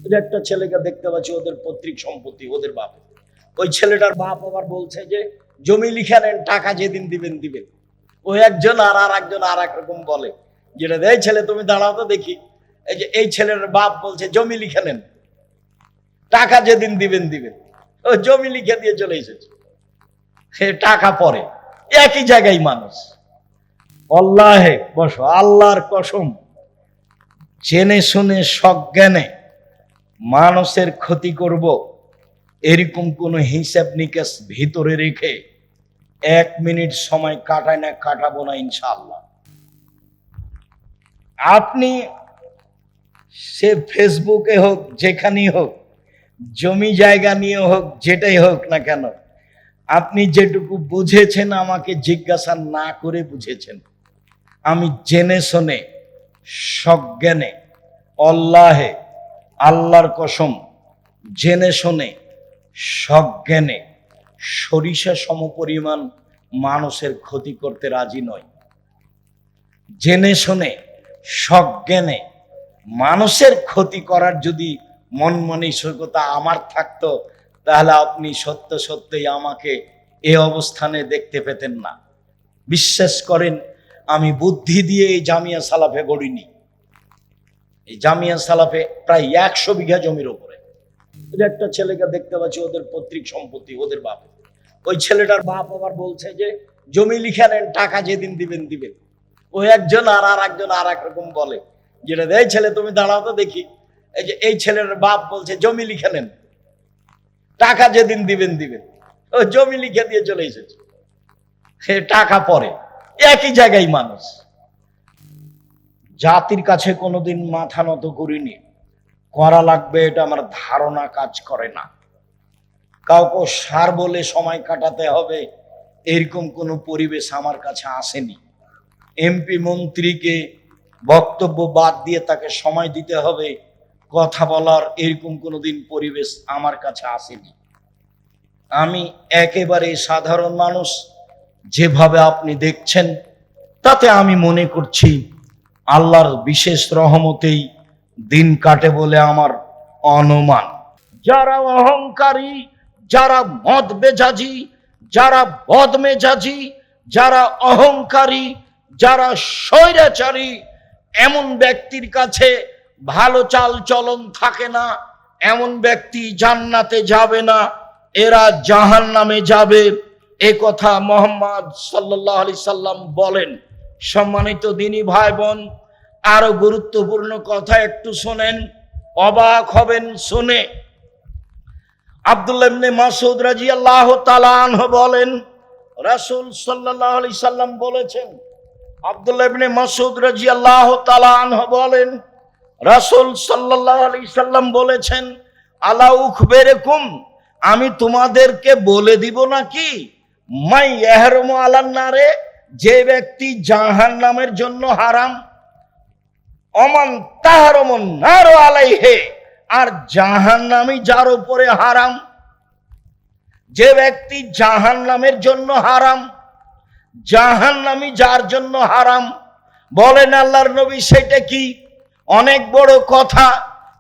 যে একটা ছেলেকে দেখতে পাচ্ছি, ওদের পৈতৃক সম্পত্তি, ওদের বাপ। ওই ছেলেটার বাপ আবার বলছে যে জমি লিখে নেন, টাকা যেদিন দিবেন দিবেন। ওই একজন আর একজন আর এক রকম বলে, যেটা এই ছেলে তুমি দাঁড়াও তো দেখি। এই যে এই ছেলের বাপ বলছে জমি লিখে নেন, টাকা যেদিন দিবেন দিবেন। ও জমি লিখে দিয়ে চলে এসেছে, টাকা পরে। একই জায়গায় মানুষ। আল্লাহে বসো, আল্লাহর কসম, জেনে শুনে সজ্ঞানে মানুষের ক্ষতি করব, এরকম কোন হিসাব নিকাশ ভিতরে রেখে 1 মিনিট সময় কাটায় না, কাটাবো না ইনশাআল্লাহ। আপনি সে ফেসবুকে হোক, যেখানেই হোক, জমি জায়গা নিয়ে হোক, যেটাই হোক না কেন, আপনি যেটুকু বুঝেছেন আমাকে জিজ্ঞাসা না করে বুঝেছেন। আমি জেনে শুনে সজ্ঞানে, আল্লাহে, আল্লাহর কসম, জেনে শুনে সজ্ঞানে সরিষা সমপরিমাণ মানুষের ক্ষতি করতে রাজি নয়। জেনে শুনে সজ্ঞানে মানুষের ক্ষতি করার যদি মন মানসিকতা আমার থাকতো, তাহলে আপনি সত্য সত্যই আমাকে এ অবস্থানে দেখতে পেতেন না। বিশ্বাস করেন, আমি বুদ্ধি দিয়ে এই জামিয়া সালাফে গড়িনি। এই জামিয়া সালাফে প্রায় 100 বিঘা জমির উপরে। একটা ছেলেকে দেখতে পাচ্ছি, ওদের পৈতৃক সম্পত্তি, ওদের বাপ। ওই ছেলেটার বাপ আবার বলছে যে জমি লিখে নেন, টাকা যেদিন দিবেন দিবেন। ওই একজন আর একজন আর এক রকম বলে, যেটা এই ছেলে তুমি দাঁড়াও তো দেখি। এই যে এই ছেলের বাপ বলছে জমি লিখে নেন, টাকা যেদিন দিবেন দিবেন। ও জমি লিখে দিয়ে চলে এসেছে, টাকা পরে। একই জায়গায় মানুষ। জাতির কাছে কোনোদিন মাথা নত করিনি, করা লাগবে এটা আমার ধারণা কাজ করে না। কাউকে সার বলে সময় কাটাতে হবে, এরকম কোনো পরিবেশ আমার কাছে আসেনি। এমপি মন্ত্রীকে বক্তব্য বাদ দিয়ে তাকে সময় দিতে হবে কথা বলার, এরকম কোনোদিন পরিবেশ আমার কাছে আসেনি। আমি একেবারে সাধারণ মানুষ। যেভাবে আপনি দেখছেন, তাতে আমি মনে করছি আল্লাহর বিশেষ রহমতেই দিন কাটে বলে আমার অনুমান। যারা অহংকারী, যারা মদ মেজাজি, যারা বদমেজাজি, যারা অহংকারী, যারা স্বৈরাচারী, এমন ব্যক্তির কাছে ভালো চাল চলন থাকে না। এমন ব্যক্তি জান্নাতে যাবে না, এরা জাহান্নামে যাবে। এ কথা মুহাম্মদ সাল্লাল্লাহু আলাইহি সাল্লাম বলেন। সম্মানিত দিনী ভাই বোন, আরো গুরুত্বপূর্ণ কথা একটু শোনেন, অবাক হবেন শুনে। আব্দুল্লাহ ইবনে মাসউদ রাদিয়াল্লাহু তাআলা আনহু বলেন, রাসূল সাল্লাল্লাহু আলাইহি সাল্লাম বলেছেন। আব্দুল্লাহ ইবনে মাসউদ রাদিয়াল্লাহু তাআলা আনহু বলেন, রাসূল সাল্লাল্লাহু আলাইহি সাল্লাম বলেছেন, আলা উখবিরুকুম, আমি তোমাদেরকে বলে দিব নাকি, মাই ইয়াহরুমু আলান নারে, যে ব্যক্তি জাহান্নামের জন্য হারাম, অমান তাহরুমুন নার আলাইহি, আর জাহান্নামী যার উপরে হারাম। যে ব্যক্তি জাহান্নামের জন্য হারাম, জাহান্নামী যার জন্য হারাম। বলেন আল্লাহর নবী, সেটা কি? অনেক বড় কথা।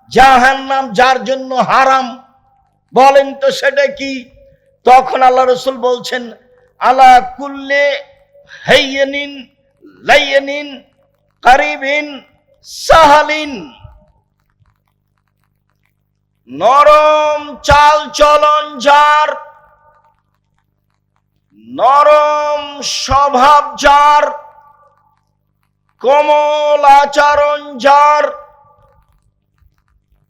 জাহান্নাম যার জন্য হারাম, বলেন তো সেটা কি? তখন আল্লাহ রাসূল বলছেন, আলা কুল্লি হাইয়িন লাইয়িন কারিবিন সাহালিন, নরম চাল চলন যার, নরম স্বভাব যার, কোমল আচরণ যার,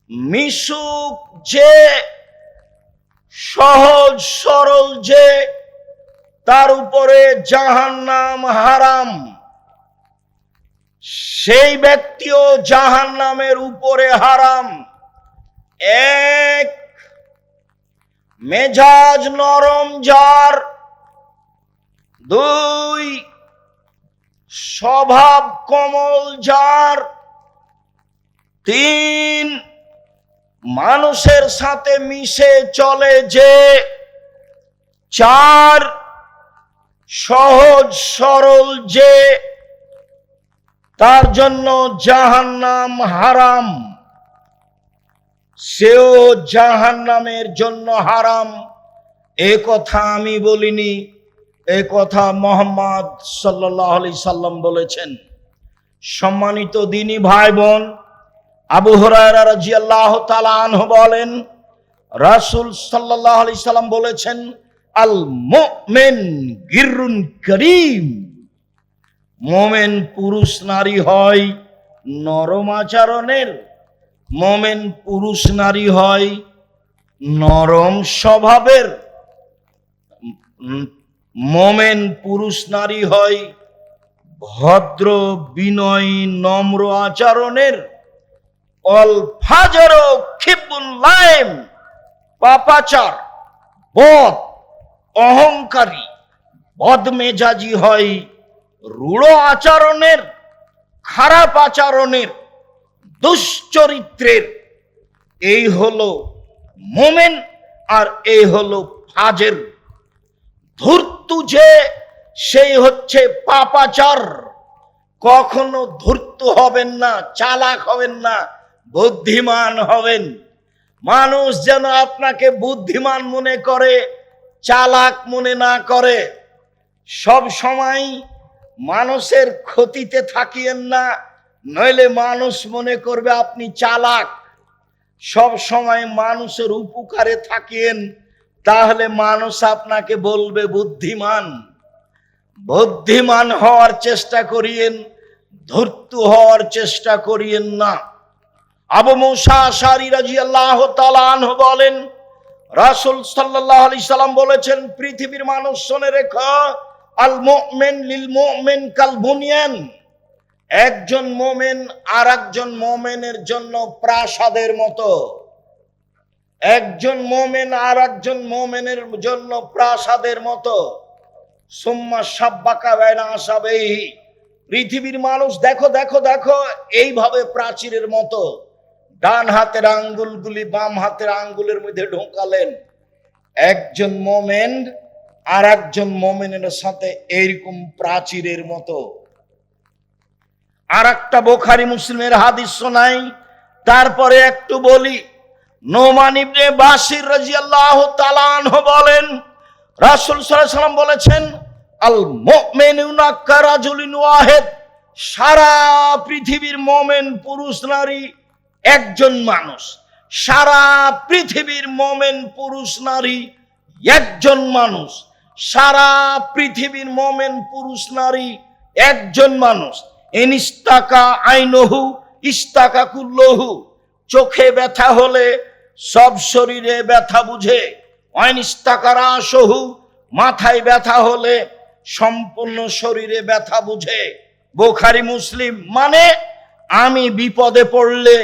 মিশুক যে, সহজ সরল যে, তার উপরে জাহান্নাম হারাম। সেই ব্যক্তিও জাহান্নামের উপরে হারাম। এক, মেজাজ নরম যার। দুই, স্বভাব কোমল যার। তিন, মানুষের সাথে মিশে চলে যে। চার, সহজ সরল যে, তার জন্য জাহান্নাম হারাম। সেও জাহান্নামের জন্য হারাম। এ কথা আমি বলিনি, এ কথা মুহাম্মদ সাল্লাল্লাহু আলাইহি সাল্লাম বলেছেন। সম্মানিত দ্বীনী ভাই বোন, আবু হুরায়রা রাদিয়াল্লাহু তাআলা আনহু বলেন, রাসূল সাল্লাল্লাহু আলাইহি সাল্লাম বলেছেন, আল মুমিন গিররুন করিম, মুমিন পুরুষ নারী হয় নরম আচরণের, মুমিন পুরুষ নারী হয় নরম স্বভাবের, মুমিন পুরুষ নারী হয় ভদ্র বিনয়ী নম্র আচরণের। অল ফাজর খিবুল লাইম, পাপাচার, বদ, অহংকারী, বদমেজাজি হয় রূঢ় আচরণের, খারাপ আচরণের, দুশ্চরিত্রের। এই হলো মুমিন আর এই হলো ফাজের। ধূর্ত যে সেই হচ্ছে পাপাচার। কখনো ধূর্ত হবেন না, চালাক হবেন না, বুদ্ধিমান হবেন। মানুষ যেন আপনাকে বুদ্ধিমান মনে করে, চালাক মনে না করে। সব সময় মানুষের ক্ষতিতে থাকিয়েন না, নইলে মানুষ মনে করবে আপনি চালাক। সব সময় মানুষের উপকারে থাকিয়েন, তাহলে মানুষ আপনাকে বলবে বুদ্ধিমান। বুদ্ধিমান হওয়ার চেষ্টা করিয়েন, ধূর্ত হওয়ার চেষ্টা করিয়েন না। আবু মুসা আশআরী রাদিয়াল্লাহু তাআলা আনহু বলেন, রাসূল সাল্লাল্লাহু আলাইহি সাল্লাম বলেছেন, পৃথিবীর মানুষ শুনে রেখো, আল মুমিন লিল মুমিন কাল বুনিয়ান, একজন মুমিন আর একজন মুমিনের জন্য প্রাসাদের মতো। একজন মুমিন আর একজন মুমিনের জন্য প্রাসাদের মতো। সুম্মা সাব্বাকা বাইনা আসাবেহি, পৃথিবীর মানুষ দেখো দেখো দেখো এইভাবে প্রাচীরের মতো ডান হাতের আঙ্গুলগুলি বাম হাতের আঙ্গুলের মধ্যে ঢোকালেন। একজন মুমিন আর একজন মুমিনের সাথে এইরকম প্রাচীরের মতো। আর একটা বুখারী মুসলিমের হাদিস শোনাই, তারপরে একটু বলি। নোমান ইবনে বাশির রাদিয়াল্লাহু তাআলা আনহু বলেন, রাসূল সাল্লাল্লাহু আলাইহি ওয়াসাল্লাম বলেছেন, আল মুমিনুনা কারাজুলিন ওয়াহিদ, সারা পৃথিবীর মুমিন পুরুষ নারী একজন মানুষ। সারা পৃথিবীর মুমিন পুরুষ নারী একজন মানুষ। সারা পৃথিবীর মুমিন পুরুষ নারী একজন মানুষ। ইনিস্তাকা আইনহু ইস্তাকা কুল্লহু, চোখে ব্যথা হলে সব শরীরে ব্যথা বুঝে। অনিস্তাকা রাসহু, মাথায় ব্যথা হলে সম্পূর্ণ শরীরে ব্যথা বুঝে। বুখারী মুসলিম। মানে আমি বিপদে পড়লে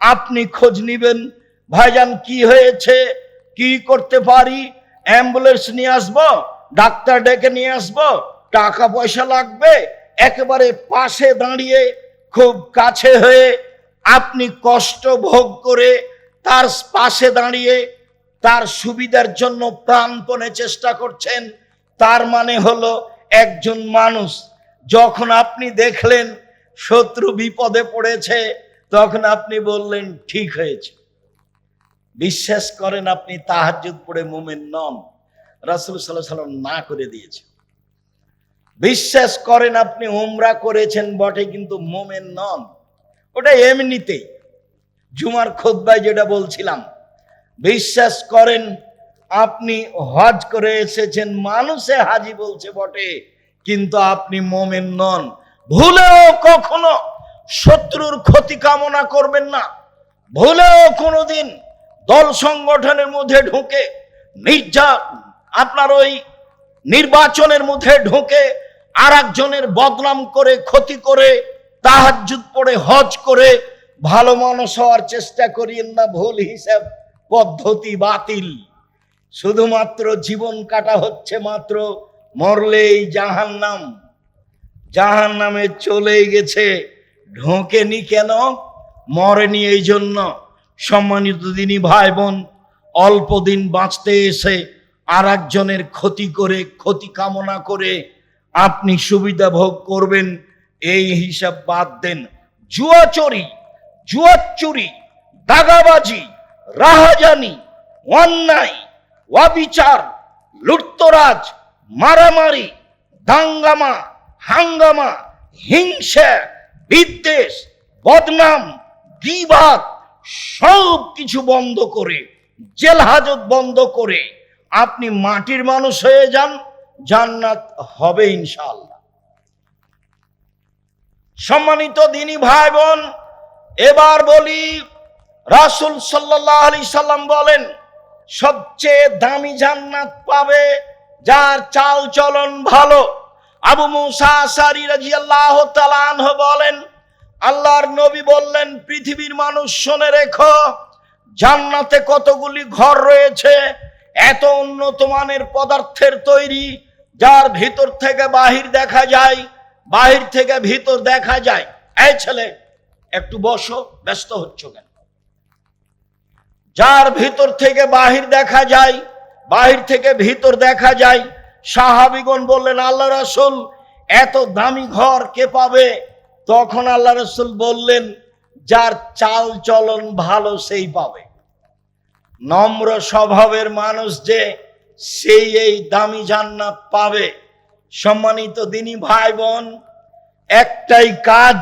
আপনি খোঁজ নিবেন, ভাইজান কি হয়েছে, কি করতে পারি, অ্যাম্বুলেন্স নিয়ে আসবো, ডাক্তার ডেকে নিয়ে আসবো, টাকা পয়সা লাগবে, একেবারে পাশে দাঁড়িয়ে খুব কাছে হয়ে আপনি কষ্ট ভোগ করে তার পাশে দাঁড়িয়ে তার সুবিধার জন্য প্রাণপণে চেষ্টা করছেন। তার মানে হলো একজন মানুষ। যখন আপনি দেখলেন শত্রু বিপদে পড়েছে, তখন আপনি বললেন ঠিক হয়েছে। বিশ্বাস করেন আপনি তাহাজ্জুদ পড়ে মুমিন নন, রাসূল সাল্লাল্লাহু আলাইহি ওয়াসাল্লাম না করে দিয়েছে। বিশ্বাস করেন আপনি উমরা করেছেন বটে, কিন্তু মুমিন নন। ওটা এমনিতেই, জুমার খুতবায় যেটা বলছিলাম। বিশ্বাস করেন আপনি হজ করে এসেছেন, মানুষে হাজি বলছে বটে, কিন্তু আপনি মুমিন নন। ভুলেও কখনো শত্রুর ক্ষতি কামনা করবেন না। ভুলেও কোনোদিন দল সংগঠনের মধ্যে ঢুকে আপনার ওই নির্বাচনের মধ্যে ঢুকে আর একজনের বদনাম করে, ক্ষতি করে, তাহাজ্জুদ পড়ে হজ করে ভালো মানুষ হওয়ার চেষ্টা করিয়েন না। ভুল হিসাব পদ্ধতি বাতিল। শুধুমাত্র জীবন কাটা হচ্ছে মাত্র, মরলেই জাহান্নাম। জাহান্নামে চলে গেছে, ঢোকেনি কেন? মরেনি এই জন্য। সম্মানিত দিনী ভাই বোন, অল্প দিন বাঁচতে এসে আর একজনের ক্ষতি করে, ক্ষতি কামনা করে আপনি সুবিধা ভোগ করবেন, এই হিসাব বাদ দেন। জুয়াচুরি, দাগাবাজি, রাহাজানি, অন্যায়, অবিচার, লুটতরাজ, মারামারি, দাঙ্গামা, হাঙ্গামা, হিংসা, বিদ্বেষ, বদনাম, গীবাত সব কিছু বন্ধ করে, জেল হাজত বন্ধ করে আপনি মাটির মানুষ হয়ে যান, জান্নাত হবে ইনশাআল্লাহ। সম্মানিত দ্বীনি ভাই বোন, এবার বলি, রাসূল সাল্লাল্লাহু আলাইহি সাল্লাম বলেন, সবচেয়ে দামি জান্নাত পাবে যার চাল চলন ভালো। আবু মুসা আশআরী রাদিয়াল্লাহু তাআলা আনহু বলেন, আল্লাহর নবী বললেন, পৃথিবীর মানুষ শুনে রেখো, জান্নাতে কতগুলি ঘর রয়েছে, এত উন্নত মানের পদার্থের তৈরি, যার ভিতর থেকে বাহির দেখা যায়, বাহির থেকে ভিতর দেখা যায়। এই ছেলে, একটু বসো, ব্যস্ত হচ্ছ কেন? যার ভিতর থেকে বাহির দেখা যায়, বাহির থেকে ভিতর দেখা যায়। সাহাবীগণ বললেন, আল্লাহ রাসূল, এত দামি ঘর কে পাবে? তখন আল্লাহ রাসূল বললেন, যার চাল চলন ভালো সেই পাবে। নম্র স্বভাবের মানুষ যে, সেই এই দামি জান্নাত পাবে। সম্মানিত দ্বীনি ভাই বোন, একটাই কাজ,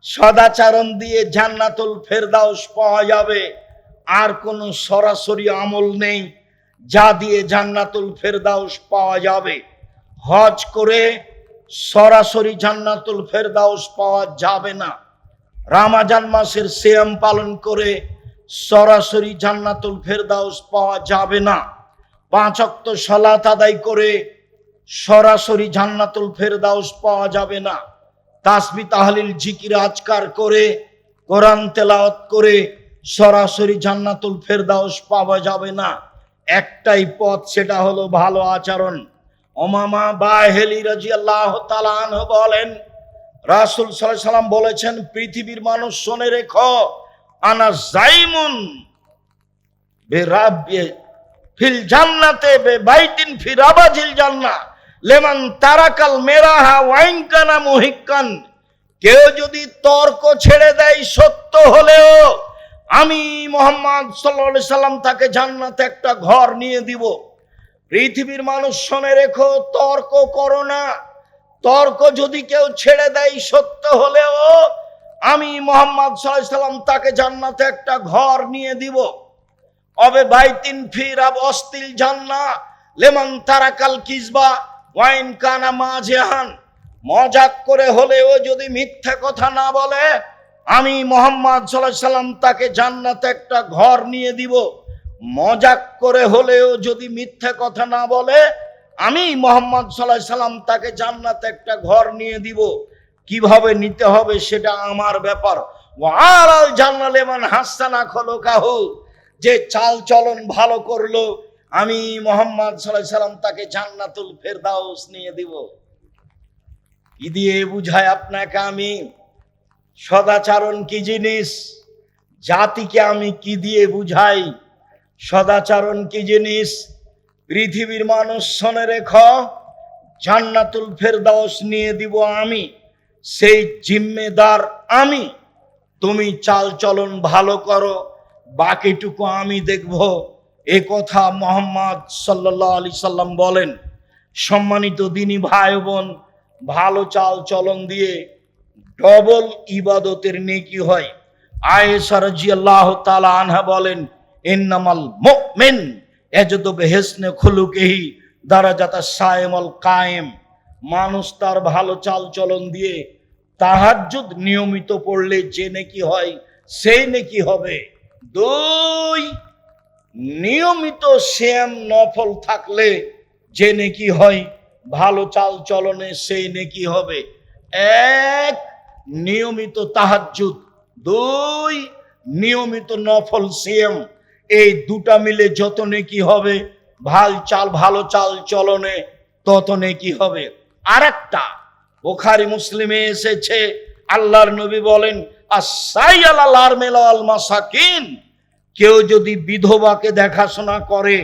সদাচরণ দিয়ে জান্নাতুল ফেরদাউস পাওয়া যাবে। আর কোনো সরাসরি আমল নেই যা দিয়ে জান্নাতুল ফেরদাউস পাওয়া যাবে। হজ করে সরাসরি জান্নাতুল ফেরদাউস পাওয়া যাবে না। রমজান মাসের সিয়াম পালন করে সরাসরি জান্নাতুল ফেরদাউস পাওয়া যাবে না। 5 ওয়াক্ত সালাত আদায় করে সরাসরি জান্নাতুল ফেরদাউস পাওয়া যাবে না। তাসবিহ তাহলিল জিকির আজকার করে, কোরআন তেলাওয়াত করে সরাসরি জান্নাতুল ফেরদাউস পাওয়া যাবে না। একটাই পথ, সেটা হলো ভালো আচরণ। উমামা বাহিলি রাদিয়াল্লাহু তাআলা আনহু বলেন, রাসূল সাল্লাল্লাহু আলাইহি সাল্লাম বলেছেন, পৃথিবীর মানুষ শুনে রেখো, আনা জাইমুন বিরাব্বি ফিল জান্নাতে বেবাইতিন ফি রাবাজিল জান্নাহ লিমান তারাকাল মেরাহা ওয়াইন কানা মুহিক্কান। কেউ যদি তর্ক ছেড়ে দেয় সত্য হলেও, আমি মুহাম্মদ সাল্লাল্লাহু আলাইহি সাল্লাম তাকে জান্নাতে একটা ঘর নিয়ে দিব। পৃথিবীর মানুষ শুনে রেখো, তর্ক করো না। তর্ক যদি কেউ ছেড়ে দেয় সত্য হলেও, আমি মুহাম্মদ সাল্লাল্লাহু আলাইহি সাল্লাম তাকে জান্নাতে একটা ঘর নিয়ে দিব। অবে বাইতিন ফি রাবাস্তিল জান্নাহ লিমান তারাকাল কিজবা ওয়াইন কানা মাজিহান। মজাক করে হলেও যদি মিথ্যা কথা না বলে, আমি মুহাম্মদ সাল্লাল্লাহু আলাইহি সাল্লাম তাকে জান্নাতে একটা ঘর নিয়ে দিব। মজাক করে হলেও যদি মিথ্যা কথা না বলে, আমি মুহাম্মদ সাল্লাল্লাহু আলাইহি সাল্লাম তাকে জান্নাতে একটা ঘর নিয়ে দিব। কিভাবে নিতে হবে সেটা আমার ব্যাপার। ওয়ালাল জান্নাহ লিমান হাসানা খুলুকাহু। যে চাল চলন ভালো করলো, আমি মুহাম্মদ সাল্লাল্লাহু আলাইহি সাল্লাম তাকে জান্নাতুল ফেরদাউস নিয়ে দিব। কি দিয়ে বুঝায় আপনাকে আমি সদাচরণ কি জিনিস? জাতিকে আমি কি দিয়ে বুঝাই সদাচরণ কি জিনিস? পৃথিবীর মানুষ শুনে রেখো, জান্নাতুল ফেরদাউস নিয়ে দিব আমি, সেই জিম্মেদার আমি। তুমি চাল চলন ভালো করো, বাকিটুকু আমি দেখব। এ কথা মুহাম্মদ সাল্লাল্লাহু আলাইহি সাল্লাম বলেন। সম্মানিত দ্বীনি ভাই বোন, ভালো চাল চলন দিয়ে ডবল ইবাদতের নেকি হয়। আয়েশা রাদিয়াল্লাহু তাআলা আনহা বলেন, ইন্নামাল মুমিন ইয়াজদু বিহিসনি খুলুকিহি দারাজাতাস সায়েমুল কায়েম। মানুষ তার ভালো চাল চলন দিয়ে তাহাজ্জুদ নিয়মিত পড়লে যে নেকি হয়, সেই নেকি হবে। 2, নিয়মিত সিয়াম নফল থাকলে যে নেকি হয়, ভালো চাল চলনে সেই নেকি হবে। 1, নিয়মিত তাহাজ্জুদ। 2, নিয়মিত নফল সিয়াম। এই দুটা মিলে যত নেকি হবে, ভালো চাল চলনে তত নেকি হবে। আরেকটা বুখারী মুসলিমে এসেছে, আল্লাহর নবী বলেন, আস-সাইয়াল আল-আরমিল ওয়াল মাসাকিন। কেউ যদি বিধবাকে দেখাশোনা করে,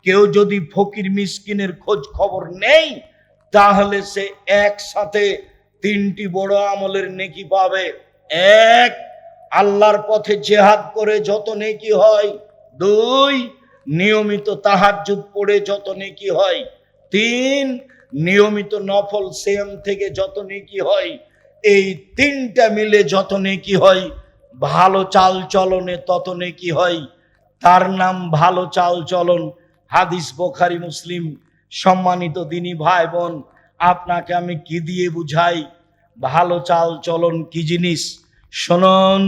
কেউ যদি ফকির মিসকিনের খোঁজ খবর নেই, তাহলে সে একসাথে 3টি বড় আমলের নেকি পাবে। 1, আল্লাহর পথে জিহাদ করে যত নেকি হয়, 2, নিয়মিত তাহাজ্জুদ পড়ে যত নেকি হয়। 3, নিয়মিত নফল সিয়াম থেকে যত নেকি হয়। এই 3টা মিলে যত নেকি হয়, ভালো চাল চলনে তত নেকি হয়। তার নাম ভালো চাল চলন। হাদিস বুখারী মুসলিম। সম্মানিত দিনী ভাই বোন, আপনাকে আমি কি দিয়ে বুঝাই ভালো চাল চলন কি জিনিস? শুনুন,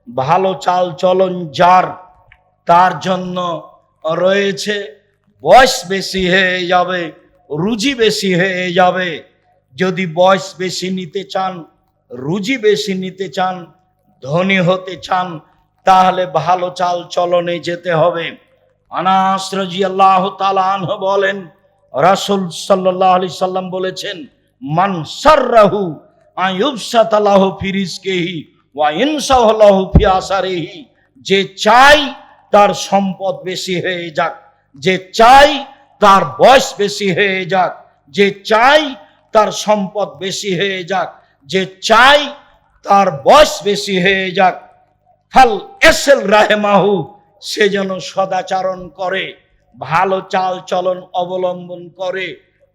ভালো চাল চলন যার, তার জন্য রয়েছে বয়স বেশি হয়ে যাবে, রুজি বেশি হয়ে যাবে। যদি বয়স বেশি নিতে চান, রুজি বেশি নিতে চান, ধনী হতে চান, তাহলে ভালো চাল চলনে যেতে হবে। আনাস রাদিয়াল্লাহু তাআলা আনহু বলেন, রাসূল সাল্লাল্লাহু আলাইহি সাল্লাম বলেছেন, মান সাররাহু আয়ুবসাতা লাহু ফি রিজকিহি ওয়া ইনসাহু লাহু ফি আসারিহি। যে চাই তার সম্পদ বেশি হয়ে যাক, যে চাই তার বয়স বেশি হয়ে যাক, যে চাই তার সম্পদ বেশি হয়ে যাক, যে চাই তার বয়স বেশি হয়ে যাক, ফাল এসেল রাহেমাহু, সে যেন সদাচরণ করে, ভালো চাল চলন অবলম্বন করে।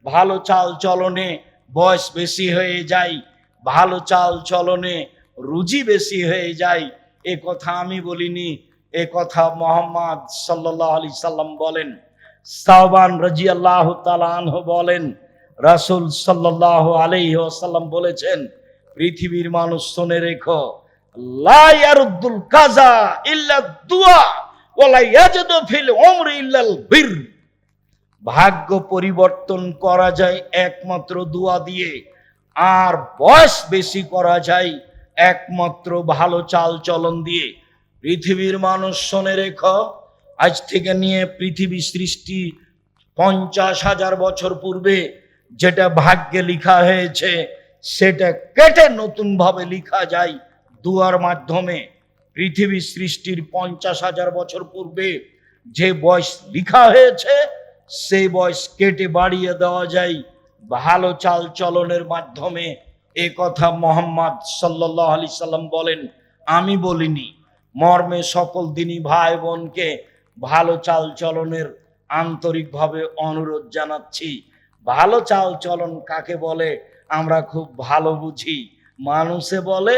ভালো চাল চলনে বয়স বেশি হয়ে যায়, ভালো চাল চলনে রুজি বেশি হয়ে যায়। এ কথা আমি বলিনি, এ কথা মুহাম্মদ সাল্লাল্লাহু আলাইহি সাল্লাম বলেন। সাওবান রাদিয়াল্লাহু তাআলা আনহু বলেন, রাসূল সাল্লাল্লাহু আলাইহি ওয়াসাল্লাম বলেছেন, পৃথিবীর মানুষ শুনে রেখো, লা ইয়ারুদ্দুল কাজা ইল্লা দুআ ওয়া লা ইয়াজিদু ফিল উমরি ইল্লাল বির। ভাগ্য পরিবর্তন করা যায় একমাত্র দোয়া দিয়ে, আর বয়স বেশি করা যায় একমাত্র ভালো চাল চলন দিয়ে। পৃথিবীর মানুষ শুনে রেখো, আজ থেকে নিয়ে পৃথিবী সৃষ্টি 50,000 বছর পূর্বে যেটা ভাগ্যে লিখা হয়েছে, সেটা কেটে নতুন ভাবে লিখা যায় দুয়ার মাধ্যমে। পৃথিবী সৃষ্টির 50,000 বছর পূর্বে যে বয়স লিখা হয়েছে, সেই বয়স কেটে বাড়িয়ে দেওয়া যায় ভালো চাল চলনের মাধ্যমে। এ কথা মুহাম্মদ সাল্লাল্লাহু আলাইহি সাল্লাম বলেন, আমি বলিনি। মর্মে সকল দিনী ভাই বোনকে ভালো চাল চলনের আন্তরিকভাবে অনুরোধ জানাচ্ছি। ভালো চাল চলন কাকে বলে আমরা খুব ভালো বুঝি। মানুষে বলে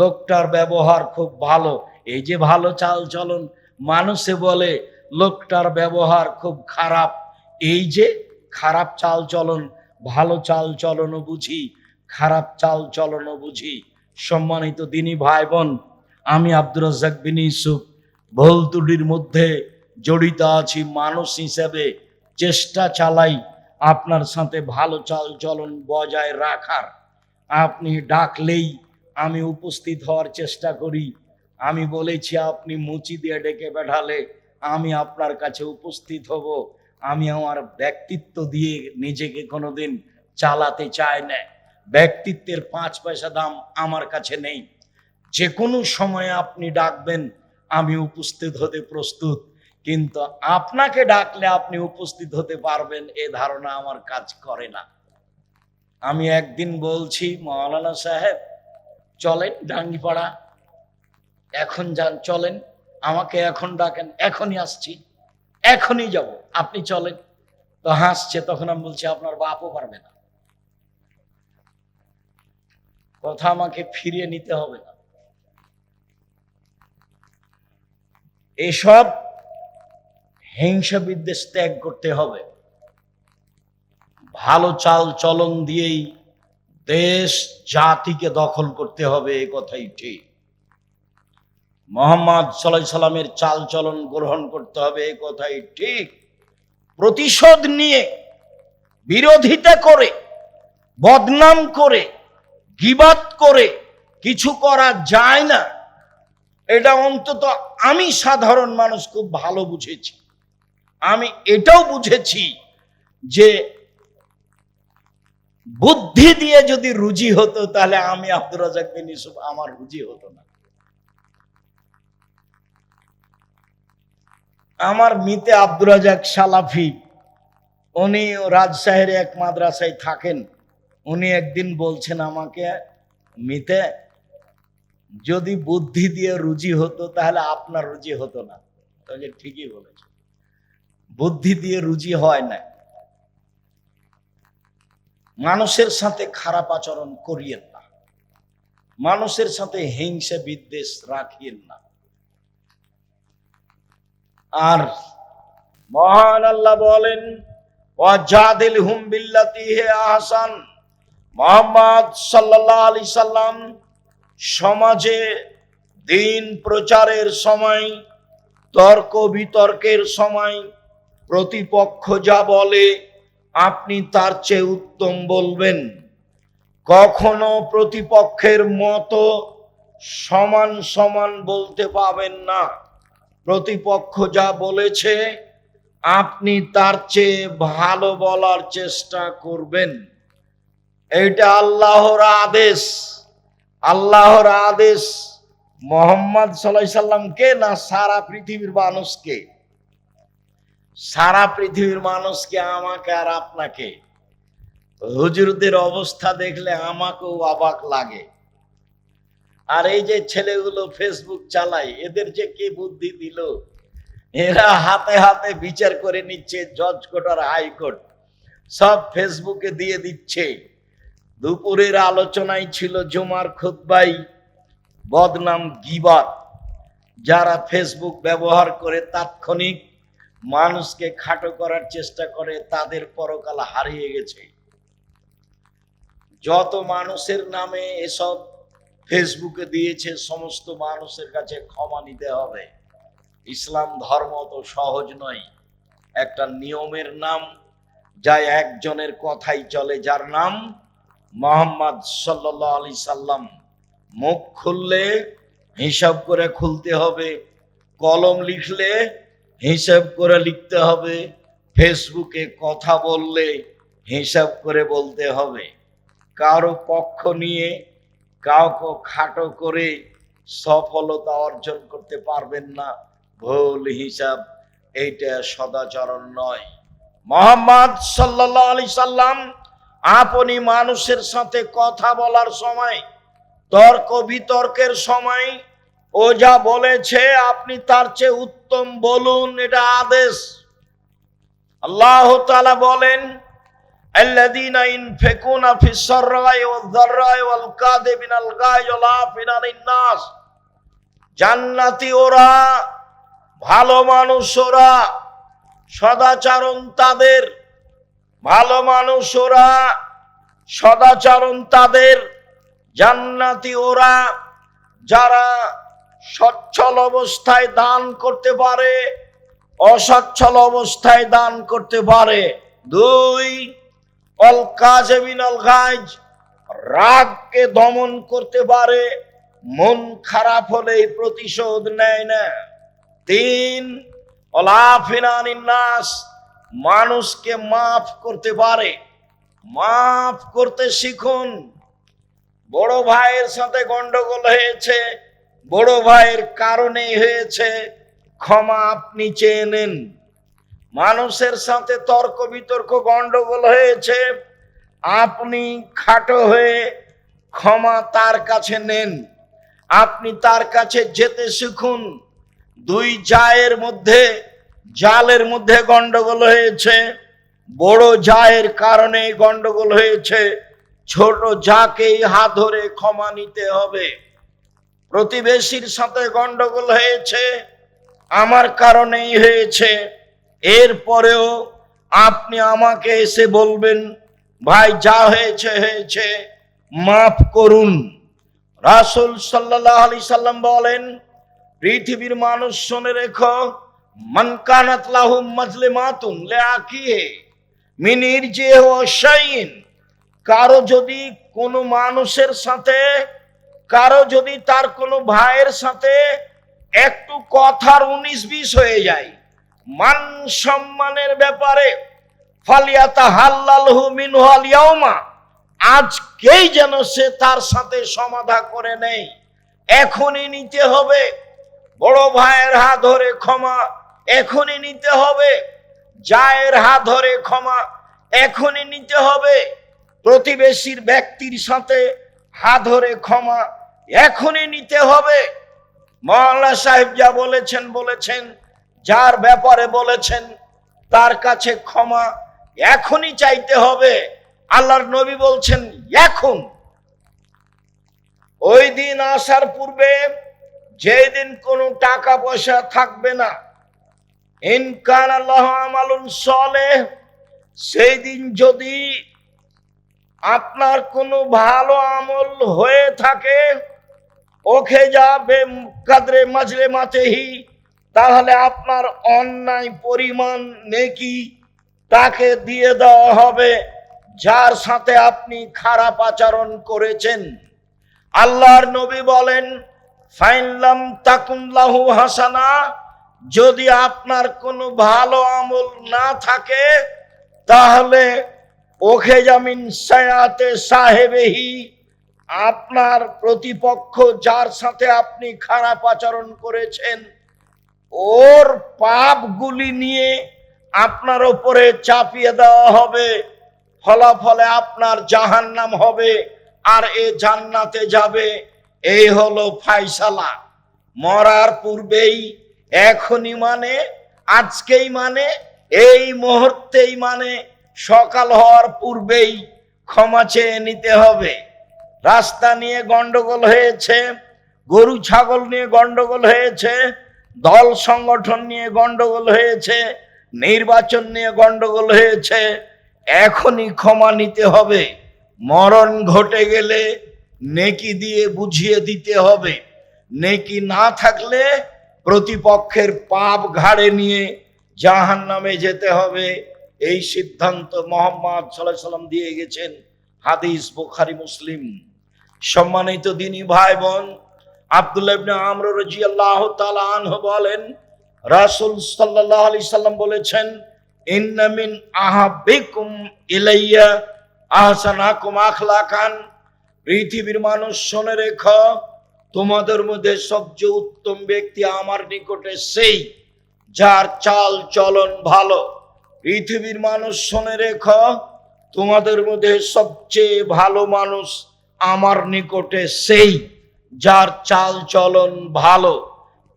লোকটার ব্যবহার খুব ভালো, এই যে ভালো চাল চলন। মানুষে বলে লোকটার ব্যবহার খুব খারাপ, এই যে খারাপ চাল চলন। ভালো চাল চলনও বুঝি, খারাপ চাল চলনও বুঝি। সম্মানিত দিনী ভাই বোন, আমি আব্দুর রাজ্জাক বিন ইউসুফ ভুল ত্রুটির মধ্যে জড়িত আছি মানুষ হিসেবে, চেষ্টা চালাই আপনার সাথে ভালো চাল চলন বজায় রাখার। আপনি ডাকলেই আমি উপস্থিত হওয়ার চেষ্টা করি। আমি বলেছি আপনি মুচি দিয়ে ডেকে পাঠালে আমি আপনার কাছে উপস্থিত হব। আমি আমার ব্যক্তিত্ব দিয়ে নিজেকে কোনোদিন চালাতে চাই না। ব্যক্তিত্বের 5 পয়সা দাম আমার কাছে নেই। যে কোনো সময়ে আপনি ডাকবেন, আমি উপস্থিত হতে প্রস্তুত। কিন্তু আপনাকে ডাকলে আপনি উপস্থিত হতে পারবেন এ ধারণা আমার কাজ করে না। আমি একদিন বলছি, মাওলানা সাহেব চলেন ডাঙ্গিপাড়া, এখন যান, চলেন, আমাকে এখন ডাকেন, এখনই আসছি, এখনই যাব, আপনি চলেন। তো হাসছে। তখন আমি বলছি আপনার বাপও পারবে না, কথা আমাকে ফিরিয়ে নিতে হবে না। এসব হিংসা বিদ্বেষ ত্যাগ করতে হবে। ভালো চাল চলন দিয়েই দেশ জাতিকে দখল করতে হবে, এ কথাই ঠিক। মুহাম্মদ সাল্লাল্লাহু আলাইহি সাল্লামের চাল চলন গ্রহণ করতে হবে, এ কথাই ঠিক। প্রতিশোধ নিয়ে, বিরোধিতা করে, বদনাম করে, গীবাত করে কিছু করা যায় না। এটা অন্তত আমি সাধারণ মানুষ খুব ভালো বুঝেছি। আমি এটাও বুঝেছি যে বুদ্ধি দিয়ে যদি রুজি হতো, তাহলে আমি আব্দুর রাজ্জাক বিন ইউসুফ, আমার রুজি হতো না। আমার মিতে আব্দুর রাজ্জাক সালাফি, উনি রাজশাহীর এক মাদ্রাসায় থাকেন। উনি একদিন বলছেন আমাকে, মিতে যদি বুদ্ধি দিয়ে রুজি হতো তাহলে আপনার রুজি হতো না। তাহলে ঠিকই বলেছে, বুদ্ধি দিয়ে রুজি হয় না। মানুষের সাথে খারাপ আচরণ করিয়েন না, মানুষের সাথে হিংসা বিদ্বেষ রাখিয়েন না। আর মহান আল্লাহ বলেন, ওয়াজাদিলহুম বিল্লাতি হিয়া আহসান। মুহাম্মদ সাল্লাল্লাহু আলাইহি সাল্লাম সমাজে দিন প্রচারের সময়, তর্ক বিতর্কের সময় প্রতিপক্ষ যা বলে আপনি তার চেয়ে উত্তম বলবেন। কখনো প্রতিপক্ষের মতো সমান সমান বলতে পাবেন না। প্রতিপক্ষ যা বলেছে আপনি তার চেয়ে ভালো বলার চেষ্টা করবেন। এটা আল্লাহর আদেশ। আল্লাহর আদেশ মুহাম্মদ সাল্লাল্লাহু আলাইহি সাল্লামকে না সারা পৃথিবীর মানুষকে? সারা পৃথিবীর মানুষকে, আমাকে আর আপনাকে। হুজুরদের অবস্থা দেখলে আমাকেও অবাক লাগে। আর এই যে ছেলেগুলো ফেসবুক চালায়, এদের যে কি বুদ্ধি দিল, এরা হাতে হাতে বিচার করে নিচ্ছে, জজ কোর্ট আর হাইকোর্ট সব ফেসবুকে দিয়ে দিচ্ছে। দুপুরের আলোচনায় ছিল জুমার খুতবায় বদনাম গীবত। যারা ফেসবুক ব্যবহার করে তাৎক্ষণিক মানুষকে খাটো করার চেষ্টা করে, তাদের পরকাল হারিয়ে গেছে। যত মানুষের নামে এসব ফেসবুকে দিয়েছে, সমস্ত মানুষের কাছে ক্ষমা নিতে হবে। ইসলাম ধর্ম তো সহজ নয়। একটা নিয়মের নাম, যা একজনের কথাই চলে, যার নাম মুহাম্মদ সাল্লাল্লাহু আলাইহি সাল্লাম। মুখ খুললে হিসাব করে খুলতে হবে, কলম লিখলে হিসাব করে লিখতে হবে, ফেসবুকে কথা বললে হিসাব করে বলতে হবে। কারো পক্ষ নিয়ে কাউকে খাটো করে সফলতা অর্জন করতে পারবেন না। ভুল হিসাব, এইটা সদাচরণ নয়। মুহাম্মদ সাল্লাল্লাহু আলাইহি সাল্লাম আপনি মানুষের সাথে কথা বলার সময়, তর্ক বিতর্কের সময় ও যা বলেছে আপনি তার চেয়ে উত্তম বলুন, এটা আদেশ। আল্লাহ তাআলা বলেন, আল্লাযীনা ইনফিকুনা ফিস সাররাই ওয়াজ যাররাই ওয়াল কাযিবিনাল গায়জ ওয়াল আফিনা আনিন নাস। জান্নাতি ওরা, ভালো মানুষ ওরা, সদাচরণ তাদের, ভালো মানুষ ওরা, সদাচরণ তাদের। জান্নাতি ওরা যারা সচ্ছল অবস্থায় দান করতে পারে, অসচ্ছল অবস্থায় দান করতে পারে। 2, অল কাযিবিনাল গায়জ, রাগকে দমন করতে পারে, মন খারাপ হলে প্রতিশোধ নেয় না। 3, অল আফিনা আনিন নাস, মানুষকে মাফ করতে পারে। মাফ করতে শিখুন। বড় ভাইয়ের সাথে গন্ডগোল হয়েছে, বড় ভাইয়ের কারণে হয়েছে, ক্ষমা আপনি চেয়ে নেন। মানুষের সাথে তর্ক বিতর্ক গন্ডগোল হয়েছে, আপনি খাটো হয়ে ক্ষমা তার কাছে নেন। আপনি তার কাছে যেতে শিখুন। 2 জায়ের মধ্যে, জালের মধ্যে গন্ডগোল হয়েছে, বড় জায়ের কারণে গন্ডগোল হয়েছে, ছোট জাকেই হাত ধরে ক্ষমা নিতে হবে। প্রতিবেশীর সাথে গন্ডগোল হয়েছে, আমার কারণেই হয়েছে, এরপরেও আপনি আমাকে এসে বলবেন, ভাই যা হয়েছে হয়েছে, মাফ করুন। রাসূল সাল্লাল্লাহু আলাইহি সাল্লাম বলেন, পৃথিবীর মানুষ শুনে রেখো, মান কানাত লাহু মাজলিমাতুন লিআকিহি মিন ইরজিহি ওয়া শাইইন। কারো যদি কোনো মানুষের সাথে, কারো যদি তার কোনো ভাইয়ের সাথে একটু কথার 19-20 হয়ে যায়, মান সম্মানের ব্যাপারে, ফালিয়াতাহাল্লালহু মিনহু আল ইয়াউমা, আজকেই যেন সে তার সাথে সমাধা করে নেয়। এখনই নিতে হবে। বড় ভাইয়ের হাত ধরে ক্ষমা এখনই নিতে হবে। জায়ের হাত ধরে ক্ষমা এখনই নিতে হবে। প্রতিবেশীর ব্যক্তির সাথে হাত ধরে ক্ষমা এখনই নিতে হবে। মাওলানা সাহেব যা বলেছেন, যার ব্যাপারে বলেছেন তার কাছে ক্ষমা এখনই চাইতে হবে। আল্লাহর নবী বলছেন এখন, ওই দিন আসার পূর্বে, যেই দিন কোনো টাকা পয়সা থাকবে না, ইনকান আল্লাহ আমালুন সালেহ, সেই দিন যদি আপনার কোনো ভালো আমল হয়ে থাকে, ওখে যাবে কাদরে মাজলে মাতেহি, তাহলে আপনার অন্যায় পরিমাণ নেকি তাকে দিয়ে দেওয়া হবে যার সাথে আপনি খারাপ আচরণ করেছেন। আল্লাহর নবী বলেন ফাইনলাম তাকুনলাহু হাসানা, যদি আপনার কোনো ভালো আমল না থাকে তাহলে ওখে জামিন সায়াতে সাহেবেহি, আপনার প্রতিপক্ষ যার সাথে আপনি খারাপ আচরণ করেছেন ওর পাপগুলি নিয়ে আপনার উপরে চাপিয়ে দেওয়া হবে, ফলাফলে আপনার জাহান্নাম হবে আর এ জান্নাতে যাবে। এই হলো ফায়সালা। মরার পূর্বেই, এখনই মানে, আজকেই মানে, এই মুহূর্তেই মানে, সকাল হওয়ার পূর্বেই ক্ষমা চেয়ে নিতে হবে। রাস্তা নিয়ে গন্ডগোল হয়েছে, গরু ছাগল নিয়ে গন্ডগোল হয়েছে, দল সংগঠন নিয়ে গন্ডগোল হয়েছে, নির্বাচন নিয়ে গন্ডগোল হয়েছে, এখনই ক্ষমা নিতে হবে। মরণ ঘটে গেলে নেকি দিয়ে বুঝিয়ে দিতে হবে। নেকি না থাকলে প্রতিপক্ষের পাপ ঘাড়ে নিয়ে জাহান্নামে যেতে হবে। এই সিদ্ধান্ত মুহাম্মদ সাল্লাল্লাহু আলাইহি সাল্লাম দিয়ে গেছেন। হাদিস বুখারী মুসলিম। সম্মানিত দিনী ভাই বোন, আব্দুল্লাহ ইবনে আমর রাদিয়াল্লাহু তাআলা আনহু বলেন, রাসূল সাল্লাল্লাহু আলাইহি সাল্লাম বলেছেন, ইন্না মিন আহাব্বিকুম ইলাইয়া আহসানাকুম আখলাকান, পৃথিবীর মানুষ শুনে রেখো, তোমাদের মধ্যে সবচেয়ে উত্তম ব্যক্তি আমার নিকটে সেই যার চাল চলন ভালো। পৃথিবীর মানুষ শুনে রেখো, তোমাদের মধ্যে সবচেয়ে ভালো মানুষ আমার নিকটে সেই যার চাল চলন ভালো।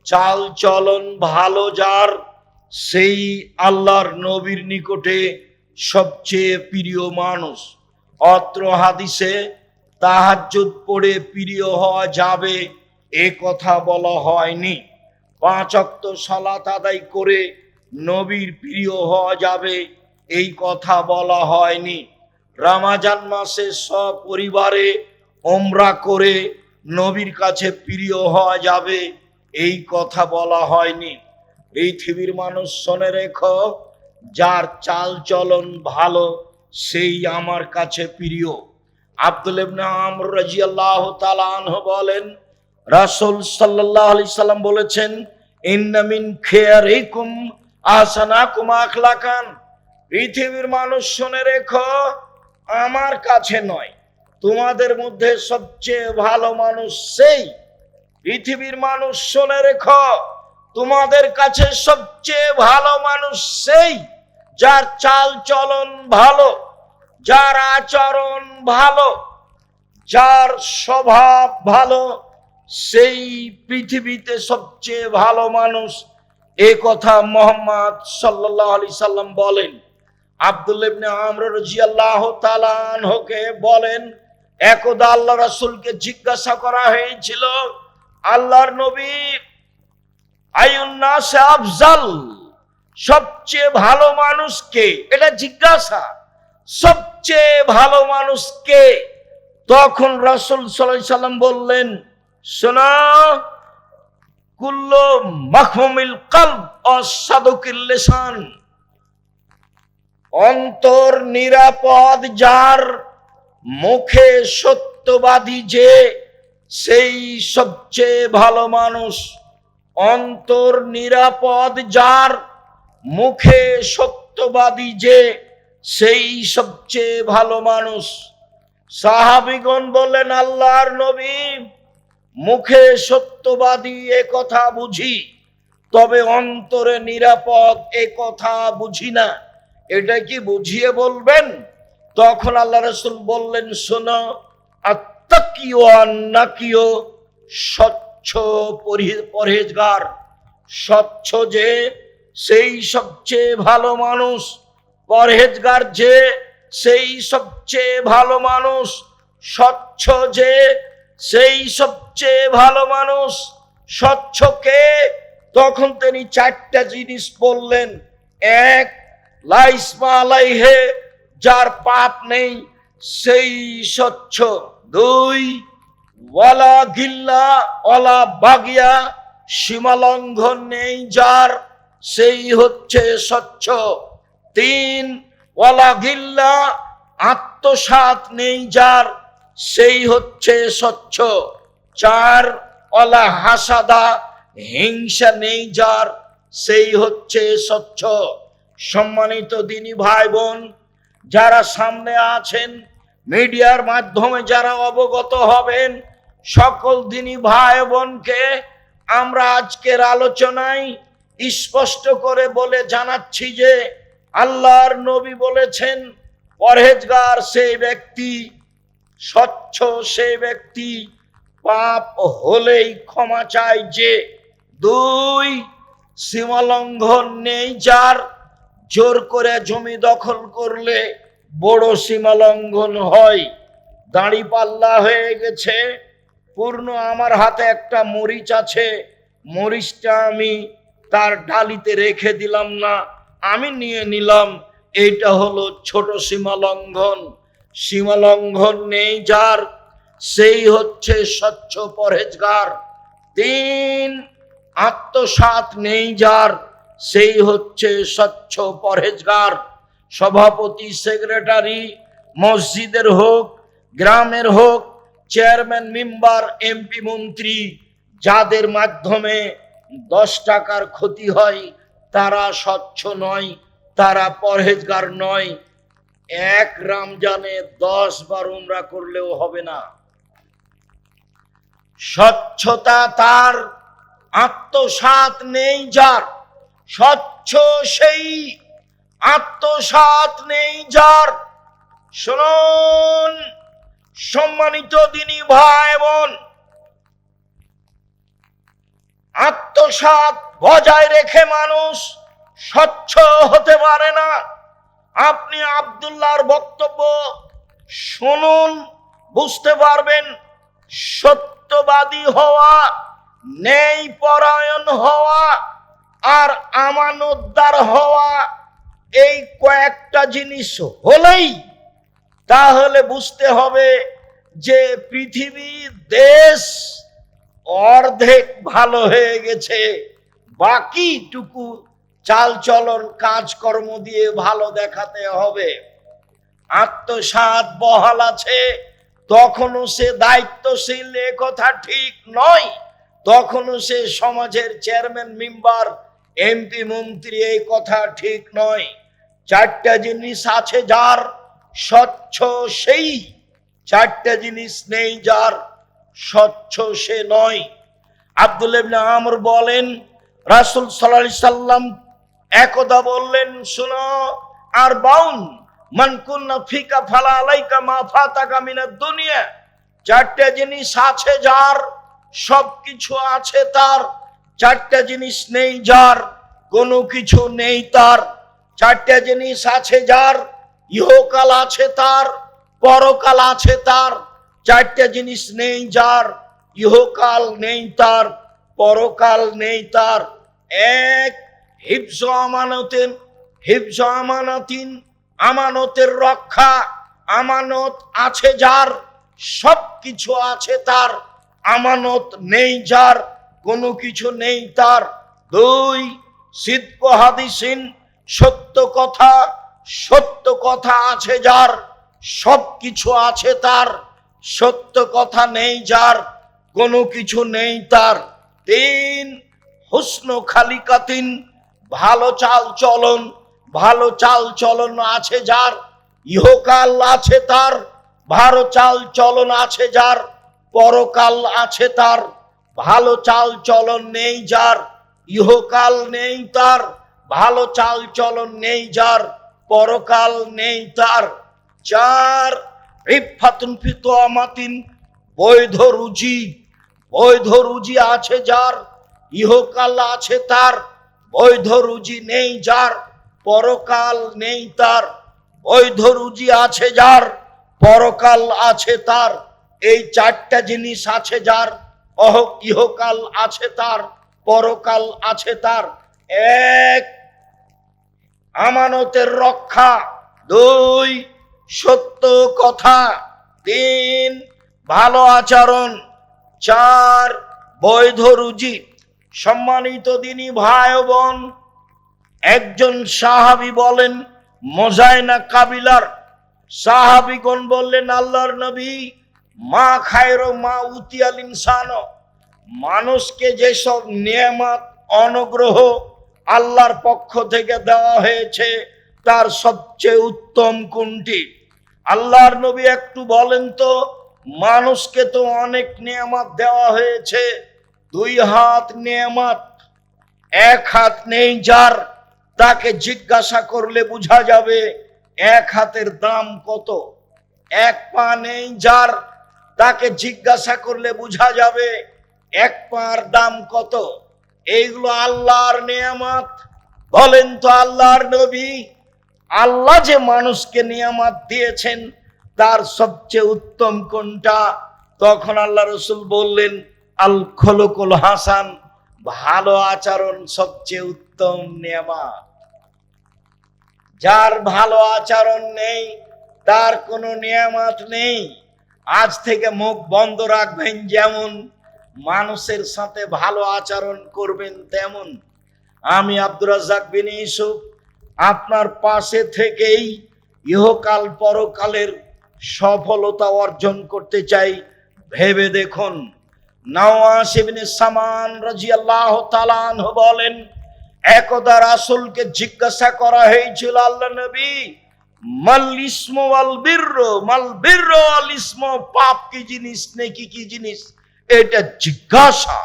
চাল চলন ভালো যার, সেই আল্লাহর নবীর নিকটে সবচেয়ে প্রিয় মানুষ। অত্র হাদিসে তাহাজ্জুদ পড়ে প্রিয় হওয়া যাবে এ কথা বলা হয়নি। 5 ওয়াক্ত সালাত আদায় করে নবীর প্রিয় হওয়া যাবে এই কথা বলা হয়নি। রমজান মাসে সপরিবারে উমরা করে নবীর কাছে প্রিয় হওয়া যাবে এই কথা বলা হয়নি। পৃথিবীর মানুষ শুনে রেখো, যার চাল চলন ভালো সেই আমার কাছে প্রিয়। আব্দুল্লাহ ইবনে আমর রাদিয়াল্লাহু তাআলা আনহু বলেন, রাসূল সাল্লাল্লাহু আলাইহি সাল্লাম বলেছেন, ইন্না মিন খিয়ারিকুম আহসানাকুম আখলাকান, পৃথিবীর মানুষ শুনে রেখো, আমার কাছে নয়, তোমাদের মধ্যে সবচেয়ে ভালো মানুষ সেই। পৃথিবীর মানুষ শুনে রেখো, তোমাদের কাছে সবচেয়ে ভালো মানুষ সেই যার চাল চলন ভালো, যার আচরণ ভালো, যার স্বভাব ভালো, সেই পৃথিবীতে সবচেয়ে ভালো মানুষ। এ কথা মুহাম্মদ সাল্লাল্লাহু আলাইহি সাল্লাম বলেন। আব্দুল্লাহ ইবনে আমর রাদিয়াল্লাহু তাআলা আনহুকে বলেন, একদা আল্লাহ রাসূলকে জিজ্ঞাসা করা হয়েছিল, আল্লাহর নবী, আইয়ুন নাস আফজাল, সবচেয়ে ভালো মানুষ কে? এটা জিজ্ঞাসা, সবচেয়ে ভালো মানুষ কে? তখন রাসূল সাল্লাল্লাহু আলাইহি সাল্লাম বললেন, শোনো, কুল্লু মাখমুমিল কলব অসাদুকিল লিসান, অন্তর নিরাপদ যার, মুখে সত্যবাদী যে, সেই সবচেয়ে ভালো মানুষ। অন্তর নিরাপদ যার, মুখে সত্যবাদী যে, সেই সবচেয়ে ভালো মানুষ। সাহাবীগণ বললেন, আল্লাহর নবী, মুখে সত্যবাদী এ কথা বুঝি, তবে অন্তরে নিরাপদ এ কথা বুঝি না, এটা কি বুঝিয়ে বলবেন? তখন আল্লাহ রাসূল বললেন, শোনো, আত্তাকিও আন্নাকিও, স্বচ্ছ পরহেজগার, স্বচ্ছ যে সেই সবচেয়ে ভালো মানুষ। পরহেজগার যে, সেই সবচেয়ে ভালো মানুষ। স্বচ্ছ যে, সেই সবচেয়ে ভালো মানুষ। স্বচ্ছ কে? তখন তিনি চারটা জিনিস বললেন। এক, লাইসমা আলাইহে, যার পাপ নেই সেই স্বচ্ছ। দুই, ওয়ালা গিল্লা ওয়ালা বাগিয়া, সীমালঙ্ঘন নেই যার, সেই হচ্ছে স্বচ্ছ। তিন, ওয়ালা গিল্লা, আত্মসাৎ নেই যার, সেই হচ্ছে স্বচ্ছ। চার, ওয়ালা হাসাদা, হিংসা নেই যার, সেই হচ্ছে স্বচ্ছ। সম্মানিত দিনী ভাই বোন, যারা সামনে আছেন, মিডিয়ার মাধ্যমে যারা অবগত হবেন, সকল দিনী ভাই বোনকে আমরা আজকের আলোচনায় স্পষ্ট করে বলে জানাচ্ছি যে আল্লাহর নবী বলেছেন, পরহেজগার সেই ব্যক্তি, স্বচ্ছ সেই ব্যক্তি, পাপ হলেই ক্ষমা চায় যে। দুই, সীমালঙ্ঘন নেই যার, জোর করে জমি দখল করলে বড় সীমালঙ্ঘন হয়। দাঁড়িপাল্লা হয়ে গেছে পূর্ণ, আমার হাতে একটা মরিচ আছে, মরিচটা আমি তার ডালিতে রেখে দিলাম না, আমি নিয়ে নিলাম, এইটা হলো ছোট সীমালঙ্ঘন। সীমালঙ্ঘন নেই যার, সেই হচ্ছে স্বচ্ছ পরহেজগার। তিন, আত্মসাৎ নেই যার, সেই হচ্ছে স্বচ্ছ পরহেজগার। সভাপতি, সেক্রেটারি, মসজিদের হোক, গ্রামের হোক, চেয়ারম্যান, মেম্বার, এমপি, মন্ত্রী, যাদের মাধ্যমে 10 টাকার ক্ষতি হয় তারা স্বচ্ছ নয়, তারা পরহেজগার নয়। এক রমজানে 10 বার উমরা করলেও হবে না। স্বচ্ছতা তার, আত্মসাৎ নেই যার, স্বচ্ছ সেই, আত্মসাৎ নেই যার। শুনুন সম্মানিত দিনী ভাই বোন, আত্মসাৎ বজায় রেখে মানুষ স্বচ্ছ হতে পারে না। আপনি আব্দুল্লাহর বক্তব্য শুনুন, বুঝতে পারবেন। সত্যবাদী হওয়া, ন্যায় পরায়ণ হওয়া আর আমানতদার হওয়া, এই কয়েকটা জিনিস হলেই তাহলে বুঝতে হবে যে পৃথিবীর দেশ অর্ধেক ভালো হয়ে গেছে, বাকিটুকু চালচলন কাজকর্ম দিয়ে ভালো দেখাতে হবে। আত্মসাৎ বহাল আছে, তখনও সে দায়িত্বশীল, এ কথা ঠিক নয়। তখনও সে সমাজের চেয়ারম্যান, মেম্বার, এমপি, মন্ত্রী, এই কথা ঠিক নয়। চারটা জিনিস আছে যার, স্বচ্ছ সেই। চারটা জিনিস নেই যার, স্বচ্ছ সে নয়। আব্দুল্লাহ ইবনে আমর বলেন, রাসূল সাল্লাল্লাহু আলাইহি সাল্লাম একদা বললেন, শোনো, আর বাউন মান কুন্না ফিকা ফালা আলাইকা মা ফাতাকা মিনাদ দুনিয়া। চারটা জিনিস আছে যার, সবকিছু আছে তার। চারটা জিনিস নেই যার, কোনো কিছু নেই তার। চারটা জিনিস আছে যার, ইহকাল আছে তার, পরকাল আছে তার। চারটা জিনিস নেই যার, ইহকাল নেই তার, পরকাল নেই তার। এক, হিফজ আমানতেন, হিফজ আমানাতিন, আমানতের রক্ষা। আমানত আছে যার, সব কিছু আছে তার। আমানত নেই যার, কোনো কিছু নেই তার। দুই, সিদক হাদিসিন, সত্য কথা। সত্য কথা আছে যার, সব কিছু আছে তার। সত্য কথা নেই যার, কোনো কিছু নেই তার। তিন, হুসন খালিকাতিন, ভালো চাল চলন। ভালো চাল চলন আছে যার, ইহকাল আছে তার। ভালো চাল চলন আছে যার, পরকাল আছে তার। ভালো চাল চলন নেই যার, ইহকাল নেই তার। ভালো চাল চলন নেই যার, পরকাল নেই তার। চার, ইফাতুন ফি তুআমাতিন, বৈধ রুজি। বৈধ রুজি আছে যার, ইহকাল আছে তার। বৈধ রুজি নেই যার, পরকাল নেই তার। বৈধ রুজি আছে যার, পরকাল আছে তার। এই চারটা জিনিস আছে যার, ইহকাল আছে তার, পরকাল আছে তার। এক, আমানতের রক্ষা। দুই, সত্য কথা। তিন, ভালো আচরণ। চার, বৈধ রুজি। সম্মানিত দিনী ভাই ও বোন, একজন সাহাবী বলেন, মোজাইনা কাবিলার সাহাবীগণ বললেন, আল্লাহর নবী, মা খায়রো মা উতিয়াল ইনসান, মানুষকে যেসব নেয়ামত অনুগ্রহ আল্লাহর পক্ষ থেকে দেওয়া হয়েছে তার সবচেয়ে উত্তম কোনটি? আল্লাহর নবী একটু বলেন তো, মানুষকে তো অনেক নেয়ামত দেওয়া হয়েছে, দুই হাত নেয়ামত, এক হাত নেই যার, তাকে জিজ্ঞাসা করলে বোঝা যাবে এক হাতের দাম কত। এক পা নেই যার, তাকে জিজ্ঞাসা করলে বোঝা যাবে এক পার দাম কত। এইগুলো আল্লাহর নেয়ামত। বলেন তো আল্লাহর নবী, আল্লাহ যে মানুষকে নিয়ামত দিয়েছেন তার সবচেয়ে উত্তম কোনটা? তখন আল্লাহ রসুল বললেন, আল খলকুল হাসান, ভালো আচরণ সবচেয়ে উত্তম নিয়ামত। যার ভালো আচরণ নেই তার কোনো নিয়ামত নেই। আজ থেকে মুখ বন্ধ রাখবেন যেমন, মানুষের সাথে ভালো আচরণ করবেন তেমন। আমি আব্দুর রাজ্জাক বিন ইউসুফ আপনার পাশে থেকেই ইহকাল পরকালের সফলতা অর্জন করতে চাই। ভেবে দেখুন, নওয়াস ইবনে সামান রাদিয়াল্লাহু তাআলা আনহু বলেন, একদা রাসূলকে জিজ্ঞাসা করা হয়েছিল, আল্লাহ নবী, মাল ইসমু ওয়াল বিররু, মাল বিররু ওয়াল ইসমু, পাপ কি জিনিস, নেকি কি জিনিস? এটা জিজ্ঞাসা।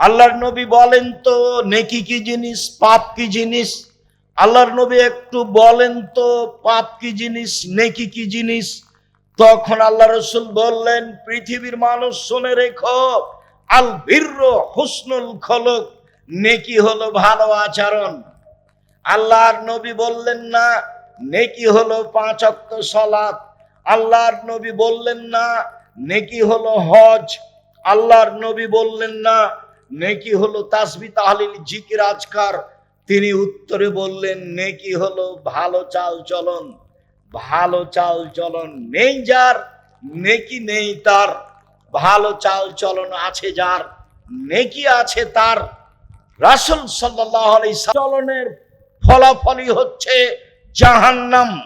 আল্লাহর নবী বলেন তো, নেকি কি জিনিস, পাপ কি জিনিস? আল্লাহর নবী একটু বলেন তো, পাপ কি জিনিস, নেকি কি জিনিস? তখন আল্লাহ রসুল বললেন, পৃথিবীর মানুষ শুনে রেখো, আল বিররু হুসনুল খলক, নেকি হলো ভালো আচরণ। আল্লাহর নবী বললেন না নেকি হলো 5 ওয়াক্ত সালাত। আল্লাহর নবী বললেন না নেকি হলো হজ। আল্লাহর নবী বললেন না নেকি হলো তাসবিহ তাহলিল জিকির আজকার। তিনি উত্তরে বললেন, নেকি হলো ভালো চাল চলন। ভালো চাল চলন নেই যার, নেকি নেই তার। ভালো চাল চলন আছে যার, নেকি আছে তার। রাসূল সাল্লাল্লাহু আলাইহি চলনের ফলাফলই হচ্ছে জাহান্নাম।